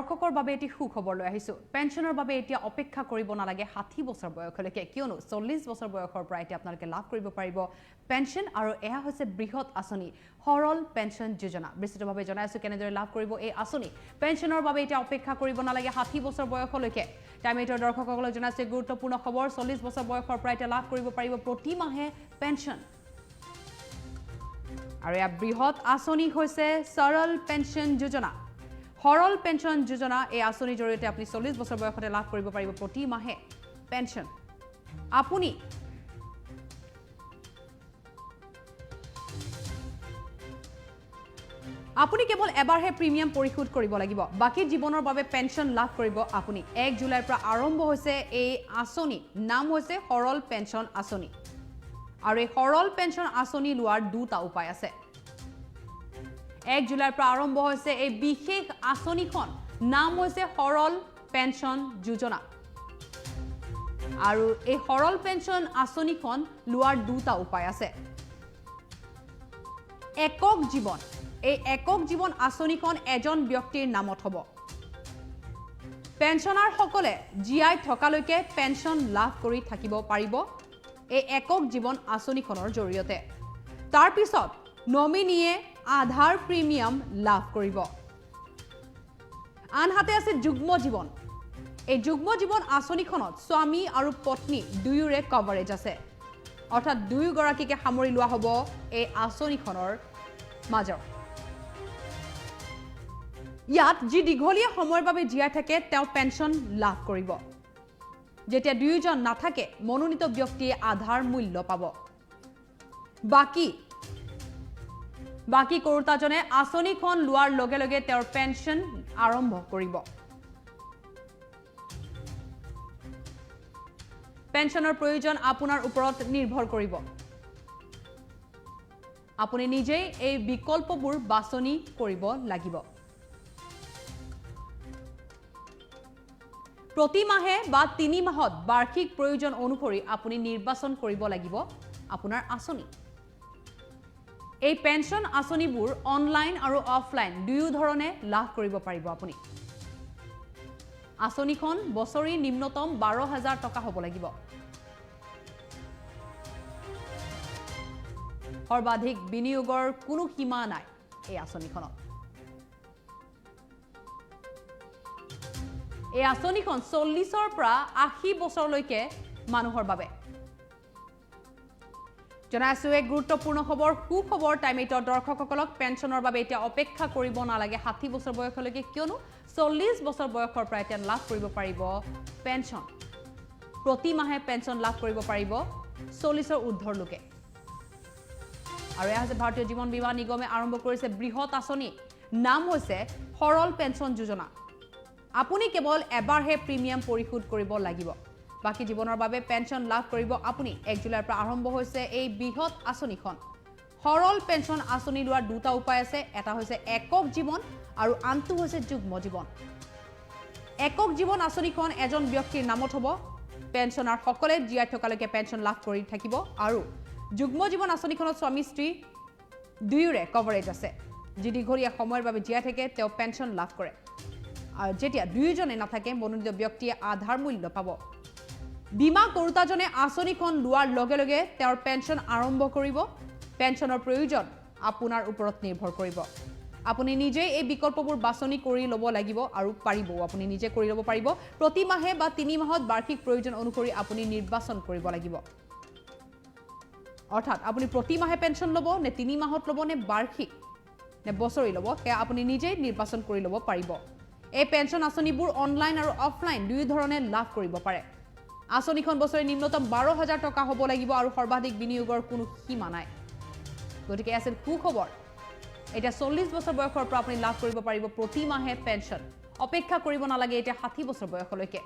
দৰ্শকৰ বাবে এটি সুখবৰ লৈ আহিছো পেনশনৰ বাবে এতিয়া অপেক্ষা কৰিব নালাগে 60 বছৰ বয়সলৈকে কিয়নো 40 বছৰ বয়সৰ পৰা এতিয়া আপোনালোকে লাভ কৰিব পাৰিব পেনশন আৰু এয়া হৈছে বৃহৎ আঁচনি সৰল পেনশন যোজনা বিস্তৃতভাৱে জনাইছো কেনেদৰে লাভ কৰিব এই আঁচনি পেনশনৰ বাবে এতিয়া অপেক্ষা কৰিব নালাগে 60 বছৰ বয়সলৈকে টাইমেটৰ দৰ্শকসকলক জনাইছে গুৰুত্বপূৰ্ণ খবৰ 40 বছৰ বয়সৰ পৰা এতিয়া লাভ কৰিব পাৰিব প্ৰতি মাহে পেনশন আৰু এয়া বৃহৎ আঁচনি হৈছে সৰল পেনশন যোজনা সৰল পেনশন যোজনা এই আঁচনিৰ জৰিয়তে আপুনি 40 বছৰ বয়সতে লাভ কৰিব পাৰিব প্ৰতি মাহে পেনশন আপুনি কেৱল এবাৰহে প্ৰিমিয়াম পৰিশোধ কৰিব লাগিব বাকি জীৱনৰ বাবে পেনশন লাভ কৰিব আপুনি 1 জুলাইৰ পৰা আৰম্ভ হৈছে এই আঁচনি নাম হৈছে সৰল পেনশন আঁচনি আৰু এই সৰল পেনশন আঁচনি লোৱাৰ দুটা উপায় আছে 1 জুলাইৰ পৰা আৰম্ভ হৈছে এই বিশেষ আঁচনিখন নাম হৈছে সৰল পেনশন যোজনা আৰু এই সৰল পেনশন আঁচনিখন লোৱাৰ দুটা উপায় আছে একক জীৱন এই একক জীৱন আঁচনিখন এজন ব্যক্তিৰ নামত হ'ব পেনশনাৰ সকলে জিআই থকালৈকে পেনশন লাভ কৰি থাকিব পাৰিব এই একক জীৱন আঁচনিখনৰ জৰিয়তে তাৰ পিছত নমিনিয়ে আধাৰ প্ৰিমিয়াম লাভ কৰিব আনহাতে আছে যুগ্ম জীৱন এই যুগ্ম জীৱন আঁচনিখনত স্বামী আৰু পত্নী দুয়োৰে কভাৰেজ আছে অৰ্থাৎ দুয়ো গৰাকীকে সামৰি লোৱা হ'ব এই আঁচনিখনৰ মাজত ইয়াত যি দীঘলীয়া সময়ৰ বাবে জিয়াই থাকে তেওঁ পেনশন লাভ কৰিব যেতিয়া দুয়োজন নাথাকে মনোনীত ব্যক্তিয়ে আধাৰ মূল্য পাব বাকি কৰোতাজনে আঁচনিখন লোৱাৰ লগে লগে তেওঁৰ পেনশন আৰম্ভ কৰিব পেনশনৰ প্ৰয়োজন আপোনাৰ ওপৰত নিৰ্ভৰ কৰিব আপুনি নিজেই এই বিকল্পবোৰ বাছনি কৰিব লাগিব প্ৰতি মাহে বা 3 মাহত বাৰ্ষিক প্ৰয়োজন অনুসৰি আপুনি নিৰ্বাচন কৰিব লাগিব আপোনাৰ আঁচনি এই পেনশন আঁচনিবোৰ অনলাইন আৰু অফলাইন দুয়ো ধৰণে লাভ কৰিব পাৰিব আপুনি আঁচনিখন বছৰি নিম্নতম 12000 টকা হ'ব লাগিব সৰ্বাধিক বিনিয়োগৰ কোনো সীমা নাই এই আঁচনিখনত এই আঁচনিখন 40ৰ পৰা 80 বছৰলৈকে মানুহৰ বাবে জনাইছো এক গুৰুত্বপূৰ্ণ খবৰ সুখবৰ টাইমেটৰ দৰ্শকসকলক পেনশনৰ বাবে এতিয়া অপেক্ষা কৰিব নালাগে 60 বছৰ বয়সলৈকে কিয়নো 40 বছৰ বয়সৰ পৰা এতিয়া লাভ কৰিব পাৰিব পেনশন প্ৰতি মাহে পেনশন লাভ কৰিব পাৰিব 40ৰ ঊৰ্ধ্বৰ লোকে আৰু এয়া হৈছে ভাৰতীয় জীৱন বীমা নিগমে আৰম্ভ কৰিছে বৃহৎ আঁচনি নাম হৈছে সৰল পেনশন যোজনা আপুনি কেৱল এবাৰহে প্ৰিমিয়াম পৰিশোধ কৰিব লাগিব বাকি জীৱনৰ বাবে পেনশন লাভ কৰিব আপুনি 1 জুলাইৰ পৰা আৰম্ভ হৈছে এই বৃহৎ আঁচনিখন সৰল পেনশন আঁচনি লোৱাৰ দুটা উপায় আছে এটা হৈছে একক জীৱন আৰু আনটো হৈছে যুগ্ম জীৱন একক জীৱন আঁচনিখন এজন ব্যক্তিৰ নামত হ'ব পেনশনাৰ সকলে জিআই থকালৈকে পেনশন লাভ কৰি থাকিব আৰু যুগ্ম জীৱন আঁচনিখনত স্বামী স্ত্ৰী দুয়োৰে কভাৰেজ আছে যি দীঘলীয়া সময়ৰ বাবে জিআই থাকে তেওঁ পেনশন লাভ কৰে আৰু যেতিয়া দুয়োজনে নাথাকে মনোনীত ব্যক্তিয়ে আধাৰ মূল্য পাব বীমা কৰোতাজনে আঁচনিখন লোৱাৰ লগে লগে তেওঁৰ পেনশন আৰম্ভ কৰিব পেনশনৰ প্ৰয়োজন আপোনাৰ ওপৰত নিৰ্ভৰ কৰিব আপুনি নিজেই এই বিকল্পবোৰ বাছনি কৰি ল'ব লাগিব আৰু পাৰিব আপুনি নিজে কৰি ল'ব পাৰিব প্ৰতি মাহে বা 3 মাহত বাৰ্ষিক প্ৰয়োজন অনুসৰি আপুনি নিৰ্বাচন কৰিব লাগিব অৰ্থাৎ আপুনি প্ৰতি মাহে পেনশন ল'ব নে 3 মাহত ল'ব নে বাৰ্ষিক নে বছৰি ল'ব সেয়া আপুনি নিজেই নিৰ্বাচন কৰি ল'ব পাৰিব এই পেনশন আঁচনিবোৰ অনলাইন আৰু অফলাইন দুই ধৰণে লাভ কৰিব পাৰে আঁচনিখন বছৰি নিম্নতম 12000 টকা হ'ব লাগিব আৰু সৰ্বাধিক বিনিয়োগৰ কোনো সীমা নাই গতিকে আছিল সুখবৰ এটা 40 বছৰ বয়সৰ পৰা আপুনি লাভ কৰিব পাৰিব প্ৰতি মাহে পেনশন অপেক্ষা কৰিব নালাগে এটা 60 বছৰ বয়সলৈকে